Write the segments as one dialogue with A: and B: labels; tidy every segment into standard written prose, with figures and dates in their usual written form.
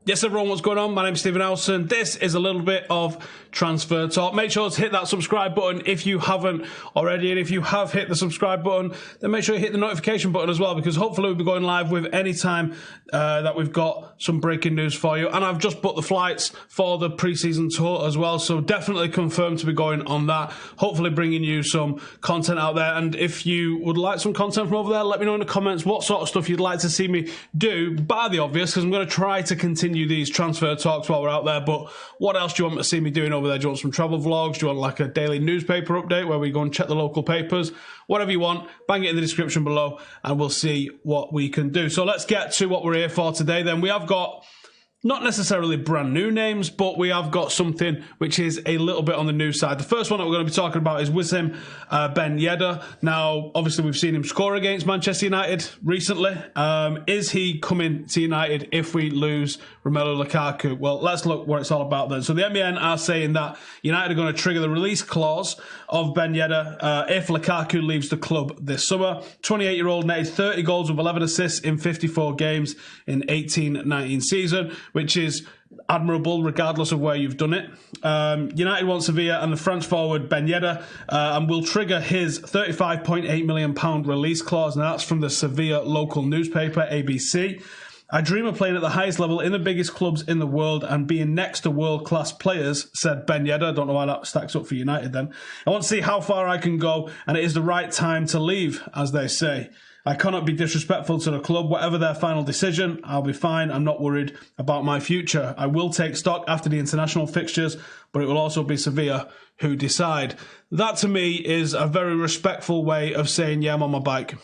A: Yes, everyone, what's going on? My name's Stephen Howson. This is a little bit of transfer talk. Make sure to hit that subscribe button if you haven't already. And if you have hit the subscribe button, then make sure you hit the notification button as well, because hopefully we'll be going live with any time that we've got some breaking news for you. And I've just booked the flights for the pre-season tour as well, so definitely confirmed to be going on that. Hopefully bringing you some content out there. And if you would like some content from over there, let me know in the comments what sort of stuff you'd like to see me do. Bar the obvious, because I'm going to try to continue these transfer talks while we're out there. But what else do you want to see me doing over there? Do you want some travel vlogs? Do you want like a daily newspaper update where we go and check the local papers? Whatever you want, bang it in the description below and we'll see what we can do. So let's get to what we're here for today then. We have got not necessarily brand new names, but we have got something which is a little bit on the new side. The first one that we're going to be talking about is Wissam Ben Yedder. Now, obviously, we've seen him score against Manchester United recently. Is he coming to United if we lose Romelu Lukaku? Well, let's look what it's all about then. So the MEN are saying that United are going to trigger the release clause of Ben Yedder if Lukaku leaves the club this summer. 28-year-old netted 30 goals with 11 assists in 54 games in 18-19 season, which is admirable regardless of where you've done it. United want Sevilla and the French forward Ben Yedder and will trigger his £35.8 million release clause. Now that's from the Sevilla local newspaper, ABC. I dream of playing at the highest level in the biggest clubs in the world and being next to world-class players, said Ben Yedder. I don't know why that stacks up for United then. I want to see how far I can go, and it is the right time to leave, as they say. I cannot be disrespectful to the club. Whatever their final decision, I'll be fine. I'm not worried about my future. I will take stock after the international fixtures, but it will also be Sevilla who decide. That, to me, is a very respectful way of saying, yeah, I'm on my bike.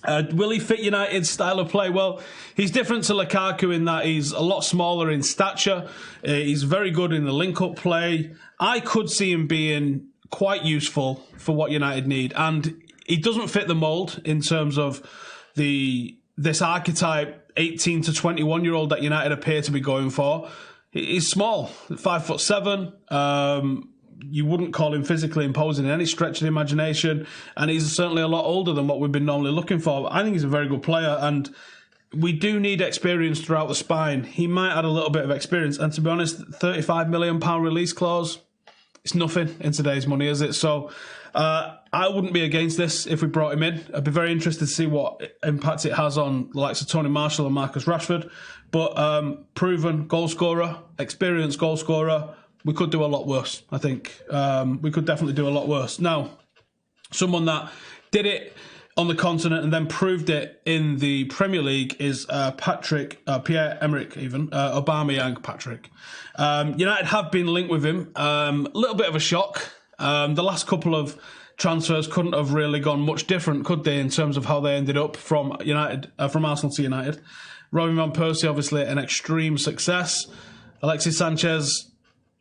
A: Will he fit United's style of play? Well, he's different to Lukaku in that he's a lot smaller in stature. He's very good in the link-up play. I could see him being quite useful for what United need. And he doesn't fit the mould in terms of this archetype 18 to 21-year-old that United appear to be going for. He's small, 5'7". You wouldn't call him physically imposing in any stretch of the imagination, and he's certainly a lot older than what we've been normally looking for. I think he's a very good player, and we do need experience throughout the spine. He might add a little bit of experience, and to be honest, £35 million release clause, it's nothing in today's money, is it? So I wouldn't be against this if we brought him in. I'd be very interested to see what impact it has on the likes of Tony Marshall and Marcus Rashford. But proven goal scorer, experienced goal scorer, we could do a lot worse, I think. We could definitely do a lot worse. Now, someone that did it on the continent and then proved it in the Premier League is Pierre-Emerick even, Aubameyang Patrick. United have been linked with him. A little bit of a shock. The last couple of transfers couldn't have really gone much different, could they, in terms of how they ended up from Arsenal to United. Robin van Persie, obviously, an extreme success. Alexis Sanchez,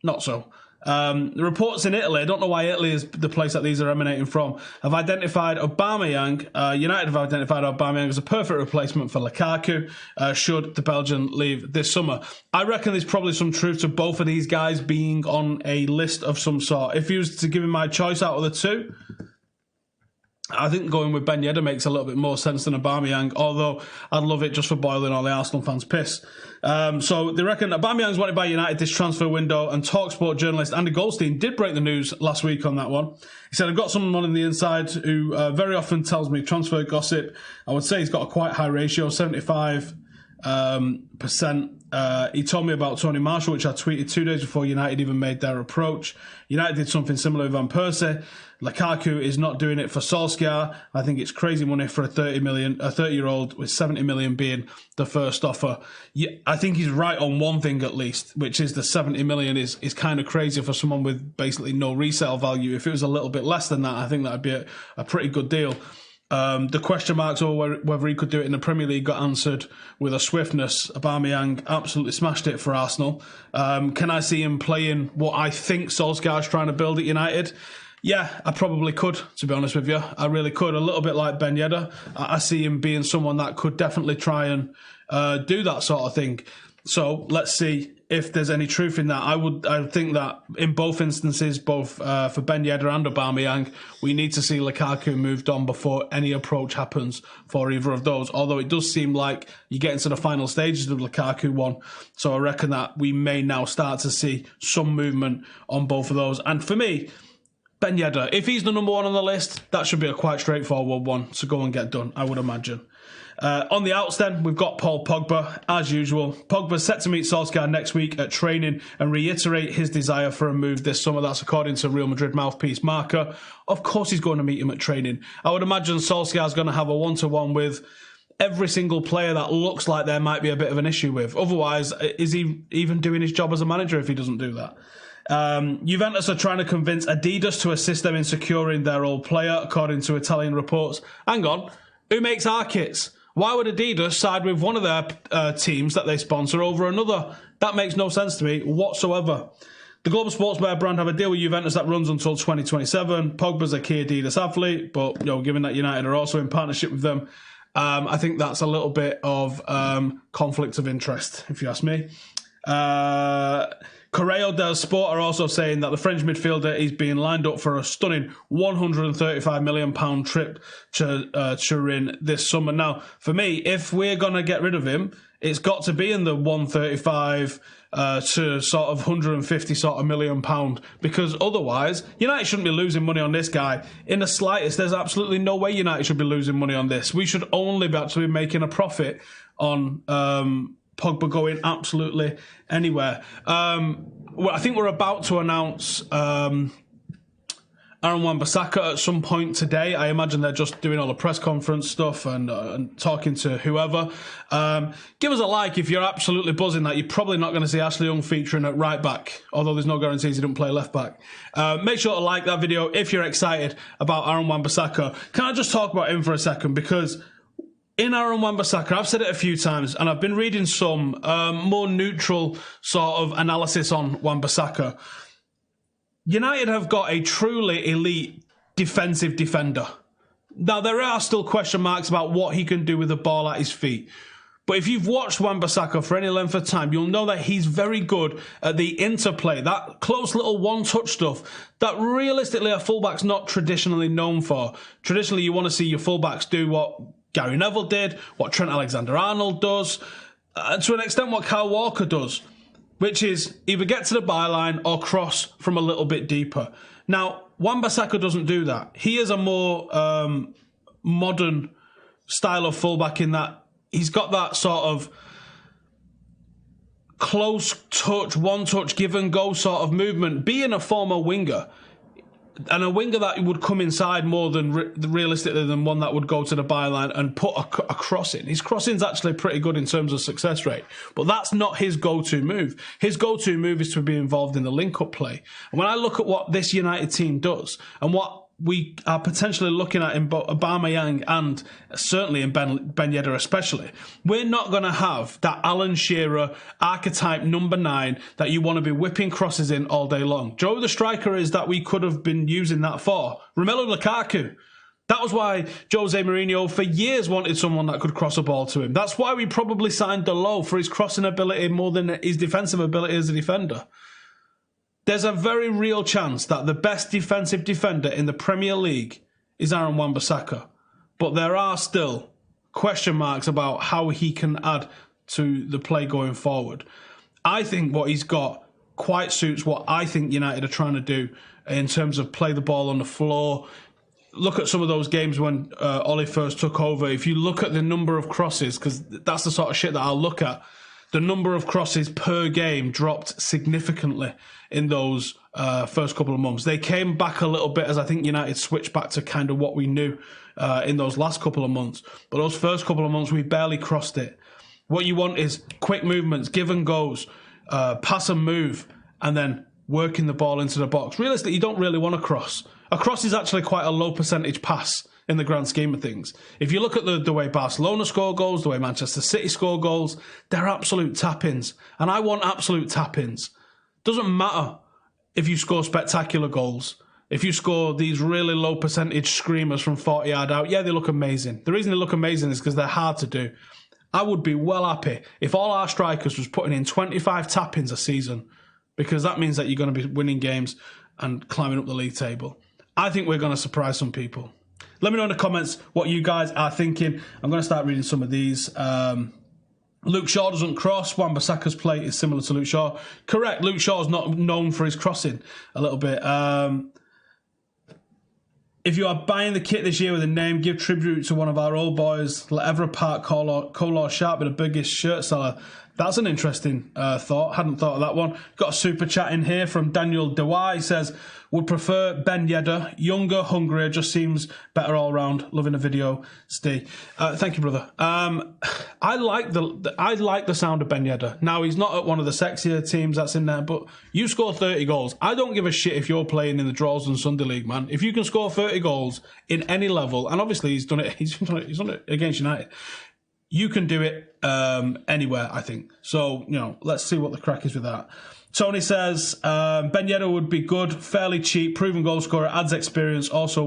A: not so. The reports in Italy, I don't know why Italy is the place that these are emanating from, have identified Aubameyang, United have identified Aubameyang as a perfect replacement for Lukaku should the Belgian leave this summer. I reckon there's probably some truth to both of these guys being on a list of some sort. If you was to give me my choice out of the two, I think going with Ben Yedder makes a little bit more sense than Aubameyang, although I'd love it just for boiling all the Arsenal fans' piss. So they reckon Aubameyang's wanted by United this transfer window, and TalkSport journalist Andy Goldstein did break the news last week on that one. He said, I've got someone on the inside who very often tells me transfer gossip. I would say he's got a quite high ratio, 75%. He told me about Tony Marshall, which I tweeted 2 days before United even made their approach. United did something similar with Van Persie. Lukaku is not doing it for Solskjaer. I think it's crazy money for a 30-year-old with 70 million being the first offer. Yeah, I think he's right on one thing at least, which is the 70 million is kind of crazy for someone with basically no resale value. If it was a little bit less than that, I think that'd be a pretty good deal. The question marks over whether he could do it in the Premier League got answered with a swiftness. Aubameyang absolutely smashed it for Arsenal. Can I see him playing what I think Solskjaer's trying to build at United? Yeah, I probably could, to be honest with you. I really could. A little bit like Ben Yedder. I see him being someone that could definitely try and do that sort of thing. So let's see if there's any truth in that. I think that in both instances, both for Ben Yedder and Aubameyang, we need to see Lukaku moved on before any approach happens for either of those. Although it does seem like you get into the final stages of the Lukaku one. So I reckon that we may now start to see some movement on both of those. And for me, Ben Yedder, if he's the number one on the list, that should be a quite straightforward one to go and get done, I would imagine. On the outs then, we've got Paul Pogba, as usual. Pogba's set to meet Solskjaer next week at training and reiterate his desire for a move this summer. That's according to Real Madrid mouthpiece Marca. Of course he's going to meet him at training. I would imagine Solskjaer's going to have a one-to-one with every single player that looks like there might be a bit of an issue with. Otherwise, is he even doing his job as a manager if he doesn't do that? Juventus are trying to convince Adidas to assist them in securing their old player, according to Italian reports. Hang on, who makes our kits? Why would Adidas side with one of their teams that they sponsor over another? That makes no sense to me whatsoever. The global sportswear brand have a deal with Juventus that runs until 2027. Pogba's a key Adidas athlete, but given that United are also in partnership with them, I think that's a little bit of conflict of interest, if you ask me. Correo del Sport are also saying that the French midfielder is being lined up for a stunning £135 million trip to Turin this summer. Now, for me, if we're going to get rid of him, it's got to be in the 135 to sort of 150 sort of £1 million, because otherwise United shouldn't be losing money on this guy in the slightest. There's absolutely no way United should be losing money on this. We should only be actually making a profit on Pogba going absolutely anywhere. Well, I think we're about to announce Wan-Bissaka at some point today. I imagine they're just doing all the press conference stuff and talking to whoever. Give us a like if you're absolutely buzzing that you're probably not going to see Ashley Young featuring at right back, although there's no guarantees he don't play left back. Make sure to like that video if you're excited about Wan-Bissaka. Can I just talk about him for a second? Because in Wan-Bissaka, I've said it a few times, and I've been reading some more neutral sort of analysis on Wan-Bissaka. United have got a truly elite defensive defender. Now, there are still question marks about what he can do with the ball at his feet. But if you've watched Wan-Bissaka for any length of time, you'll know that he's very good at the interplay, that close little one-touch stuff that realistically a fullback's not traditionally known for. Traditionally, you want to see your fullbacks do what Gary Neville did, what Trent Alexander-Arnold does, and to an extent what Kyle Walker does, which is either get to the byline or cross from a little bit deeper. Now, Wan-Bissaka doesn't do that. He is a more modern style of fullback in that he's got that sort of close touch, one-touch, give-and-go sort of movement. Being a former winger, and a winger that would come inside more than realistically than one that would go to the byline and put a crossing. His crossing's actually pretty good in terms of success rate, but that's not his go-to move. His go-to move is to be involved in the link-up play. And when I look at what this United team does and what we are potentially looking at in Aubameyang and certainly in Ben Yedder especially, we're not going to have that Alan Shearer archetype number 9 that you want to be whipping crosses in all day long. Joe the striker is that we could have been using that for. Romelu Lukaku. That was why Jose Mourinho for years wanted someone that could cross a ball to him. That's why we probably signed Dalot for his crossing ability more than his defensive ability as a defender. There's a very real chance that the best defensive defender in the Premier League is Wan-Bissaka. But there are still question marks about how he can add to the play going forward. I think what he's got quite suits what I think United are trying to do in terms of play the ball on the floor. Look at some of those games when Ollie first took over. If you look at the number of crosses, because that's the sort of shit that I'll look at, the number of crosses per game dropped significantly in those first couple of months. They came back a little bit as I think United switched back to kind of what we knew in those last couple of months. But those first couple of months, we barely crossed it. What you want is quick movements, give and goes, pass and move, and then working the ball into the box. Realistically, you don't really want a cross. A cross is actually quite a low percentage pass in the grand scheme of things. If you look at the way Barcelona score goals, the way Manchester City score goals, they're absolute tap-ins. And I want absolute tap-ins. Doesn't matter if you score spectacular goals. If you score these really low percentage screamers from 40 yard out, yeah, they look amazing. The reason they look amazing is because they're hard to do. I would be well happy if all our strikers was putting in 25 tap-ins a season, because that means that you're going to be winning games and climbing up the league table. I think we're going to surprise some people. Let me know in the comments what you guys are thinking. I'm going to start reading some of these. Luke Shaw doesn't cross. Wan-Bissaka's play is similar to Luke Shaw. Correct. Luke Shaw's not known for his crossing a little bit. If you are buying the kit this year with a name, give tribute to one of our old boys. Let Everett Park, Kolar Sharp be the biggest shirt seller. That's an interesting thought. Hadn't thought of that one. Got a super chat in here from Daniel Dewey. He says, would prefer Ben Yedder. Younger, hungrier, just seems better all round. Loving the video, Steve. Thank you, brother. I like the sound of Ben Yedder. Now, he's not at one of the sexier teams that's in there, but you score 30 goals. I don't give a shit if you're playing in the Draws and Sunday League, man. If you can score 30 goals in any level, and obviously he's done it against United. You can do it anywhere, I think. So, let's see what the crack is with that. Tony says, Ben Yedder would be good, fairly cheap, proven goal scorer, adds experience, also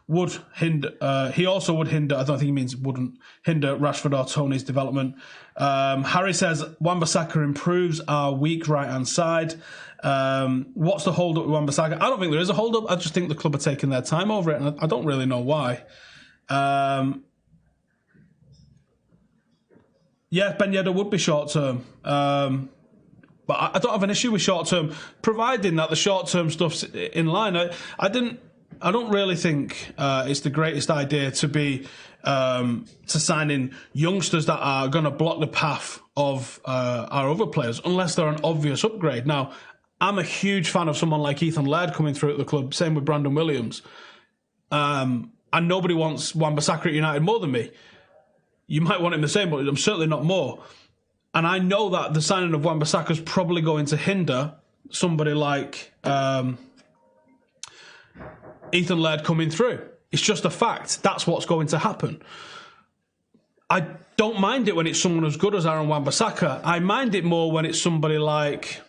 A: would hinder, he also would hinder, I don't think he means wouldn't, hinder Rashford or Tony's development. Harry says, Wan-Bissaka improves our weak right-hand side. What's the hold-up with Wan-Bissaka? I don't think there is a hold-up. I just think the club are taking their time over it, and I don't really know why. Yeah, Ben Yedder would be short-term. But I don't have an issue with short-term, providing that the short-term stuff's in line. I don't really think it's the greatest idea to be to sign in youngsters that are going to block the path of our other players, unless they're an obvious upgrade. Now, I'm a huge fan of someone like Ethan Laird coming through at the club, same with Brandon Williams. And nobody wants Wan-Bissaka at United more than me. You might want him the same, but I'm certainly not more. And I know that the signing of Wan-Bissaka is probably going to hinder somebody like Ethan Laird coming through. It's just a fact. That's what's going to happen. I don't mind it when it's someone as good as Aaron Wan-Bissaka. I mind it more when it's somebody like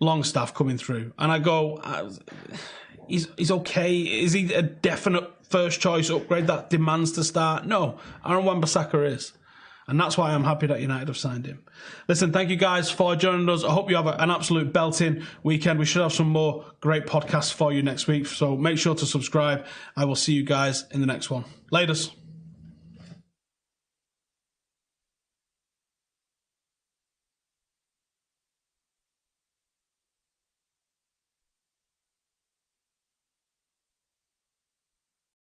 A: Longstaff coming through. And I go, he's okay. Is he a definite first choice upgrade that demands to start? No, Aaron Wan-Bissaka is. And that's why I'm happy that United have signed him. Listen, thank you guys for joining us. I hope you have an absolute belting weekend. We should have some more great podcasts for you next week. So make sure to subscribe. I will see you guys in the next one. Laters.